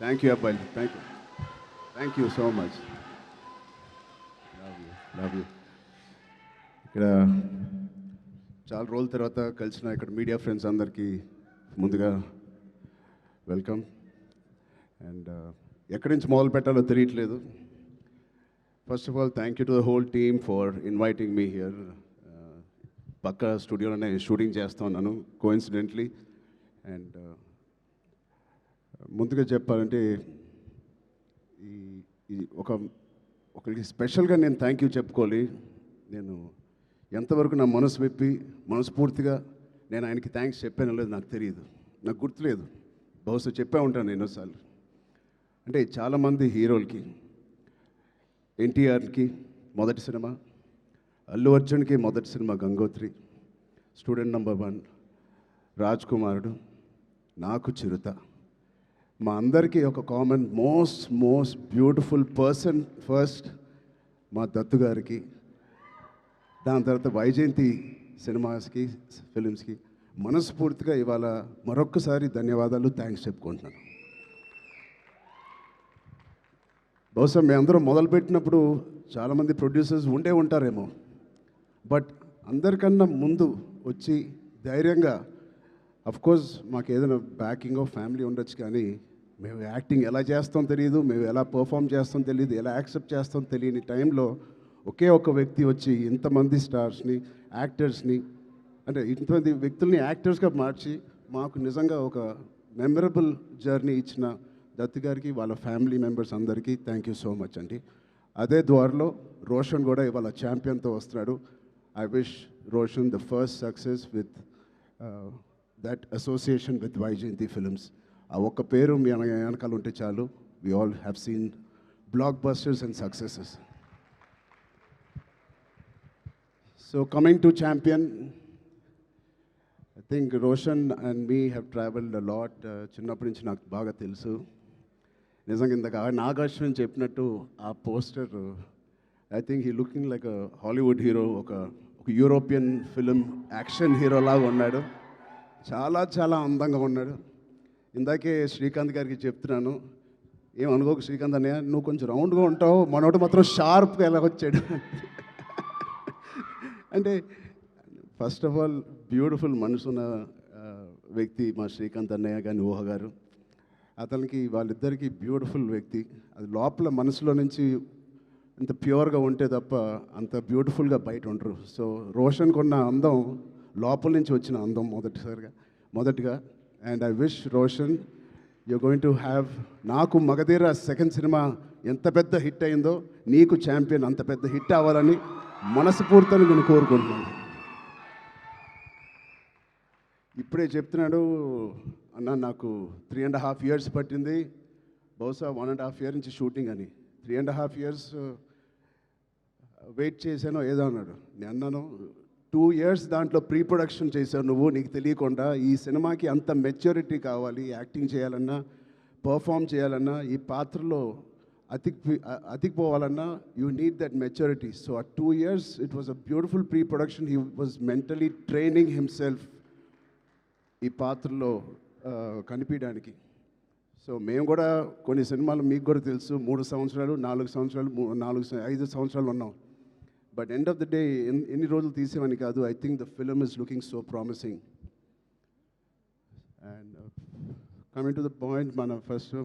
Thank you అబ్బాయి, thank you so much. Love you. ఇక్కడ చాలా రోజుల తర్వాత కలిసిన ఇక్కడ మీడియా ఫ్రెండ్స్ అందరికీ ముందుగా వెల్కమ్. అండ్ ఎక్కడి నుంచి మొదలు పెట్టాలో తెలియట్లేదు. First of all thank you to the whole team for inviting me here. పక్క స్టూడియోలోనే షూటింగ్ చేస్తూ ఉన్నాను కోఇన్సిడెంట్లీ. అండ్ ముందుగా చెప్పాలంటే ఈ ఈ ఒకరికి స్పెషల్గా నేను థ్యాంక్ యూ చెప్పుకోవాలి. నేను ఎంతవరకు నా మనసు విప్పి మనస్ఫూర్తిగా నేను ఆయనకి థ్యాంక్స్ చెప్పానో లేదు నాకు తెలియదు, నాకు గుర్తులేదు. బహుశా చెప్పే ఉంటాను ఎన్నోసార్లు. అంటే చాలామంది హీరోలకి, ఎన్టీఆర్కి మొదటి సినిమా, అల్లు అర్జున్కి మొదటి cinema Gangotri, student number 1, Raj కుమారుడు, నాకు చిరుత. మా అందరికీ ఒక common most beautiful person first మా దత్తు గారికి, దాని తర్వాత వైజయంతి సినిమాస్కి, ఫిలిమ్స్కి మనస్ఫూర్తిగా ఇవాళ మరొక్కసారి ధన్యవాదాలు, థ్యాంక్స్ చెప్పుకుంటున్నాను. బహుశా మేమందరం మొదలుపెట్టినప్పుడు చాలామంది ప్రొడ్యూసర్స్ ఉండే ఉంటారేమో, బట్ అందరికన్నా ముందు వచ్చి ధైర్యంగా, అఫ్కోర్స్ మాకు ఏదైనా బ్యాకింగ్ ఆఫ్ ఫ్యామిలీ ఉండొచ్చు, కానీ మేము యాక్టింగ్ ఎలా చేస్తాం తెలియదు, మేము ఎలా పర్ఫామ్ చేస్తాం తెలియదు, ఎలా యాక్సెప్ట్ చేస్తాం తెలియని టైంలో ఒకే ఒక వ్యక్తి వచ్చి ఇంతమంది స్టార్స్ని, యాక్టర్స్ని, అంటే ఇంతమంది వ్యక్తుల్ని యాక్టర్స్గా మార్చి మాకు నిజంగా ఒక మెమరబుల్ జర్నీ ఇచ్చిన దత్తు గారికి, వాళ్ళ ఫ్యామిలీ మెంబర్స్ అందరికీ థ్యాంక్ యూ సో మచ్ అండి. అదే ద్వారలో రోషన్ కూడా ఇవాళ ఛాంపియన్తో వస్తున్నాడు. I wish Roshan the first success with that association with Vyjayanthi films. ఆ ఒక్క పేరు మీ వెనకాల ఉంటే చాలు. We all have seen blockbusters and successes. So coming to champion, I think Roshan and me have travelled a lot. చిన్నప్పటి నుంచి నాకు బాగా తెలుసు. నిజంగా ఇందాక నాగార్జున చెప్పినట్టు ఆ poster, I think he looking like a Hollywood hero, ఒక యూరోపియన్ ఫిలిం యాక్షన్ హీరో లాగా ఉన్నాడు. చాలా అందంగా ఉన్నాడు. ఇందాకే శ్రీకాంత్ గారికి చెప్తున్నాను, ఏమనుకోకు శ్రీకాంత్ అన్నయ్య, నువ్వు కొంచెం రౌండ్గా ఉంటావు, మనోడు మాత్రం షార్ప్గా ఎలా వచ్చాడు. అంటే ఫస్ట్ ఆఫ్ ఆల్ బ్యూటిఫుల్ మనసున్న వ్యక్తి మా శ్రీకాంత్ అన్నయ్య కానీ ఊహ గారు. అతనికి వాళ్ళిద్దరికీ బ్యూటిఫుల్ వ్యక్తి. అది లోపల మనసులో నుంచి అంత ప్యూర్గా ఉంటే తప్ప అంత బ్యూటిఫుల్గా బయట ఉండరు. సో రోషన్కి ఉన్న అందం లోపల నుంచి వచ్చిన అందం మొదటిగా. And I wish Roshan you going to have, నాకు మగధీర సెకండ్ సినిమా ఎంత పెద్ద హిట్ అయిందో నీకు ఛాంపియన్ అంత పెద్ద హిట్ అవ్వాలని మనస్ఫూర్తిని నేను కోరుకుంటున్నాను. ఇప్పుడే చెప్తున్నాడు అన్న, నాకు 3.5 years పట్టింది, బహుశా 1.5 year నుంచి షూటింగ్ అని. 3.5 years వెయిట్ చేశానో ఏదో అన్నాడు. నేను అన్నాను 2 years దాంట్లో ప్రీ ప్రొడక్షన్ చేశావు నువ్వు, నీకు తెలియకుండా. ఈ సినిమాకి అంత మెచ్యూరిటీ కావాలి, యాక్టింగ్ చేయాలన్నా, పర్ఫామ్ చేయాలన్నా, ఈ పాత్రలో అతికిపోవాలన్నా, you need that maturity. So uh 2 years it was a beautiful pre production. He was mentally training himself ఈ పాత్రలో కనిపించడానికి. సో మేము కూడా కొన్ని సినిమాలు మీకు కూడా తెలుసు 3 సంవత్సరాలు 4 సంవత్సరాలు 5 సంవత్సరాలు ఉన్నాం. But end of the day ఎన్ని రోజులు తీసేవని కాదు. I think the film is looking so promising. And coming to the point,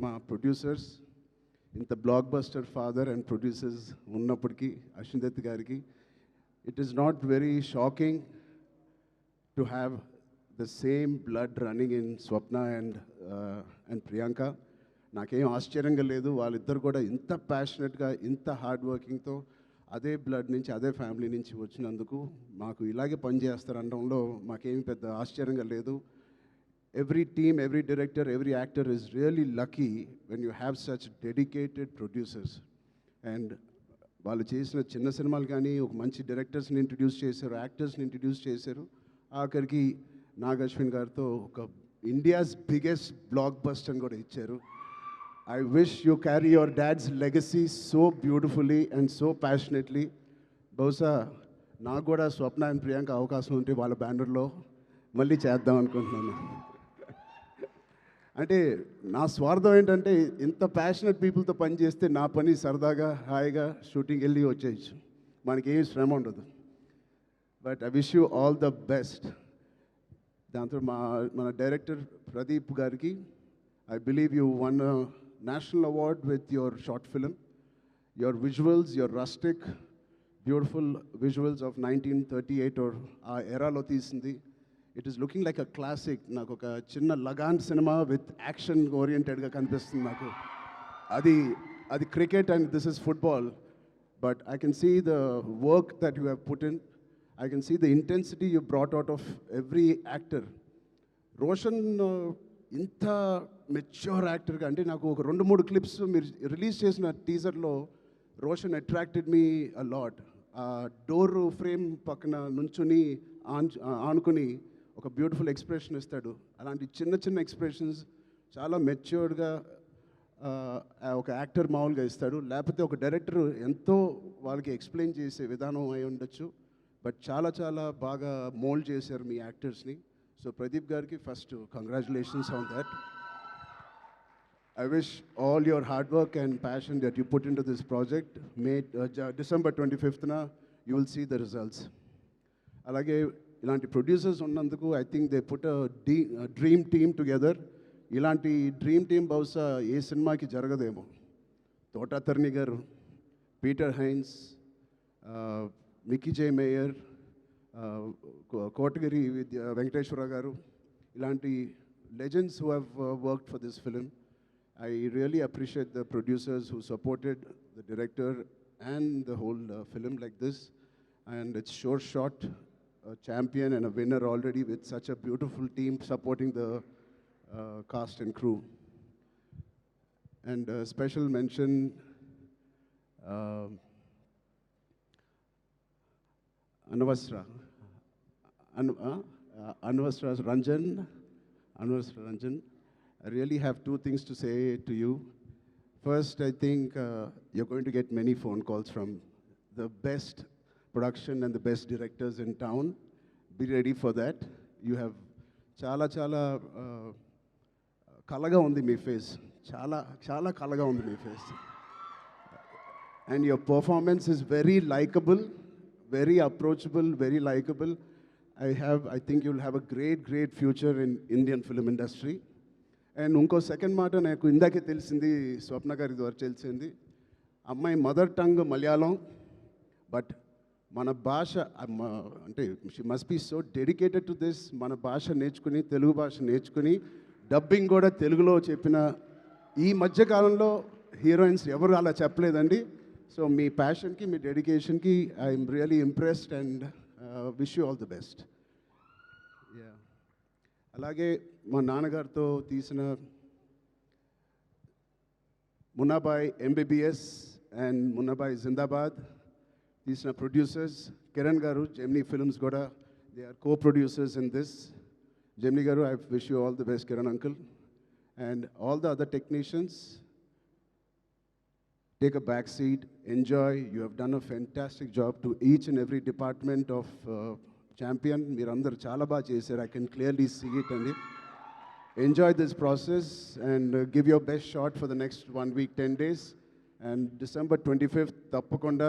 మా ప్రొడ్యూసర్స్, ఇంత block buster father and producers ఉన్నప్పటికీ అశ్విన్ దత్ గారికి it is not very shocking to have the same blood running in Swapna and Priyanka. నాకేం ఆశ్చర్యంగా లేదు. వాళ్ళిద్దరు కూడా ఇంత ప్యాషనెట్గా, ఇంత హార్డ్ వర్కింగ్తో అదే బ్లడ్ నుంచి, అదే ఫ్యామిలీ నుంచి వచ్చినందుకు మాకు ఇలాగే పనిచేస్తారనడంలో మాకేమి పెద్ద ఆశ్చర్యంగా లేదు. Every team, every director, every actor is really lucky when you have such dedicated producers. And వాళ్ళు చేసిన చిన్న సినిమాలు కానీ ఒక మంచి డైరెక్టర్స్ని ఇంట్రడ్యూస్ చేశారు, యాక్టర్స్ని ఇంట్రడ్యూస్ చేశారు. ఆఖరికి నాగశ్విన్ గారితో ఒక ఇండియాస్ బిగ్గెస్ట్ బ్లాక్ బస్టర్ అని కూడా ఇచ్చారు. I wish you carry your dad's legacy so beautifully and so passionately. బహుశా నాకు కూడా స్వప్న అండ్ ప్రియాంక అవకాశం ఉంటే వాళ్ళ బ్యానర్లో మళ్ళీ చేద్దాం అనుకుంటున్నాను. అంటే నా స్వార్థం ఏంటంటే ఇంత ప్యాషనెట్ పీపుల్తో పని చేస్తే నా పని సరదాగా హాయిగా షూటింగ్ వెళ్ళి వచ్చేయచ్చు, మనకేం శ్రమ ఉండదు. But I wish you all the best. దాంతో మన డైరెక్టర్ ప్రదీప్ గారికి, I believe you won national award with your short film. Your visuals, your rustic beautiful visuals of 1938 or ఆ ఎరాలో తీసింది. It is looking like a classic. నాకు ఒక చిన్న Lagaan cinema with action ఓరియంటెడ్గా కనిపిస్తుంది నాకు. అది cricket and this is football, but I can see the work that you have put in. I can see the intensity you brought out of every actor. Roshan ఇంత mature యాక్టర్గా, అంటే నాకు ఒక 2-3 clips మీరు రిలీజ్ చేసిన టీజర్లో Roshan attracted me a lot. ఆ door frame పక్కన నుంచుని ఆనుకుని ఒక బ్యూటిఫుల్ ఎక్స్ప్రెషన్ ఇస్తాడు. అలాంటి చిన్న చిన్న ఎక్స్ప్రెషన్స్ చాలా మెచ్యూర్డ్గా ఒక యాక్టర్ మామూలుగా ఇస్తాడు. లేకపోతే ఒక డైరెక్టర్ ఎంతో వాళ్ళకి ఎక్స్ప్లెయిన్ చేసే విధానం అయి ఉండొచ్చు, బట్ చాలా చాలా బాగా మోల్డ్ చేశారు మీ యాక్టర్స్ని. సో ప్రదీప్ గారికి first congratulations on that. I wish all your hard work and passion that you put into this project, December 25th, you will see the results. Alage ilanti producers ఉన్నందుకు I think they put a dream team together. ఇలాంటి dream team బహుశా ఏ సినిమాకి జరగదేమో. తోటాతర్ని గారు, Peter Heinz, Mickey జే mayor, Kotagiri Venkateswara గారు, ఇలాంటి legends who have worked for this film. I really appreciate the producers who supported the director and the whole film like this. And it's sure shot, a champion and a winner already with such a beautiful team supporting the cast and crew. And special mention Anvasra Ranjan. I really have 2 things to say to you. First, I think you're going to get many phone calls from the best production and the best directors in town. Be ready for that. You have chala kalaga undi mee face. Chala kalaga undi mee face. And your performance is very likable, very approachable, very likable. I think you'll have a great future in Indian film industry. And ఇంకో second మాట నాకు ఇందాకే తెలిసింది, స్వప్న గారి ద్వారా తెలిసింది. అమ్మాయి mother tongue Malayalam, but మన భాష అంటే she must be so dedicated to this. మన భాష నేర్చుకుని, తెలుగు భాష నేర్చుకుని డబ్బింగ్ కూడా తెలుగులో చెప్పిన ఈ మధ్యకాలంలో హీరోయిన్స్ ఎవరు అలా చెప్పలేదండి. సో మీ ప్యాషన్కి, మీ డెడికేషన్కి I'm really impressed and wish you all the best. Yeah, అలాగే మా నాన్నగారితో తీసిన మున్నాబాయ్ ఎంబీబీఎస్ అండ్ మున్నాబాయ్ జిందాబాద్ తీసిన producers Kiran garu, Gemini Films కూడా they are co-producers in this. Gemini garu, I wish you all the best Kiran uncle. And all the other technicians, take a back seat, enjoy. You have done a fantastic job to each and every department of Champion. Meerandaru chala baa chesaru. I can clearly see it. And enjoy this process and give your best shot for the next 1 week, 10 days. And December 25th, తప్పకుండా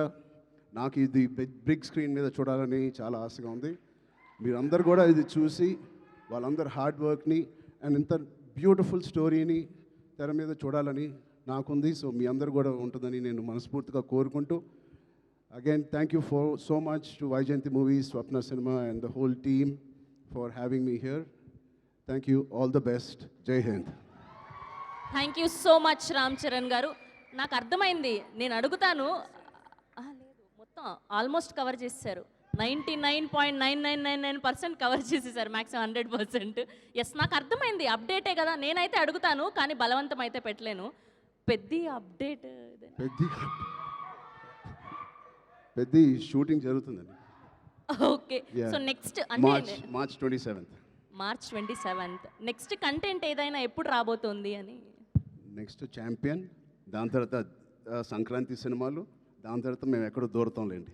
నాకు ఇది big screen మీద చూడాలని చాలా ఆశగా ఉంది. మీరందరూ కూడా ఇది చూసి వాళ్ళందరూ హార్డ్ వర్క్ని అండ్ ఇంత బ్యూటిఫుల్ స్టోరీని తెర మీద చూడాలని నాకుంది. సో మీ అందరు కూడా ఉంటుందని నేను మనస్ఫూర్తిగా కోరుకుంటూ, again thank you for so much to Vaijayanti Movies, Swapna Cinema and the whole team for having me here. Thank you, all the best. Jai Hind. Thank you so much Ram Charan garu. నాకు అర్థమైంది, నేను అడుగుతాను. లేదు, మొత్తం almost cover చేసేసారు. 99.9999% cover చేసేసారు, maximum 100%. Yes, నాకు అర్థమైంది, అప్డేటే కదా. నేనైతే అడుగుతాను కానీ బలవంతం అయితే పెట్టలేను. పెద్ద అప్డేట్, పెద్ద షూటింగ్ జరుగుతుందండి. Okay, so next March 27th. March 27th next content ఏదైనా ఎప్పుడు రాబోతోంది అని? నెక్స్ట్ ఛాంపియన్, దాని తర్వాత సంక్రాంతి సినిమాలు, దాని తర్వాత మేము ఎక్కడో దూరతాంలేండి.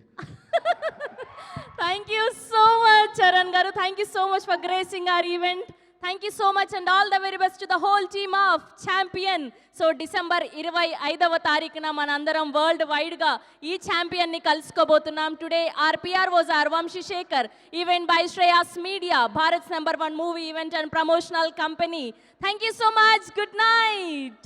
Thank you so much Charan garu. Thank you so much for gracing our event. Thank you so much and all the very best to the whole team of Champion. So December 25వ తారీఖున మనందరం వరల్డ్ వైడ్గా ఈ ఛాంపియన్ని కలుసుకోబోతున్నాం. Today our PROs are Vamshi Shekhar, event by Shreyas Media, Bharat's #1 movie event and promotional company. Thank you so much. Good night.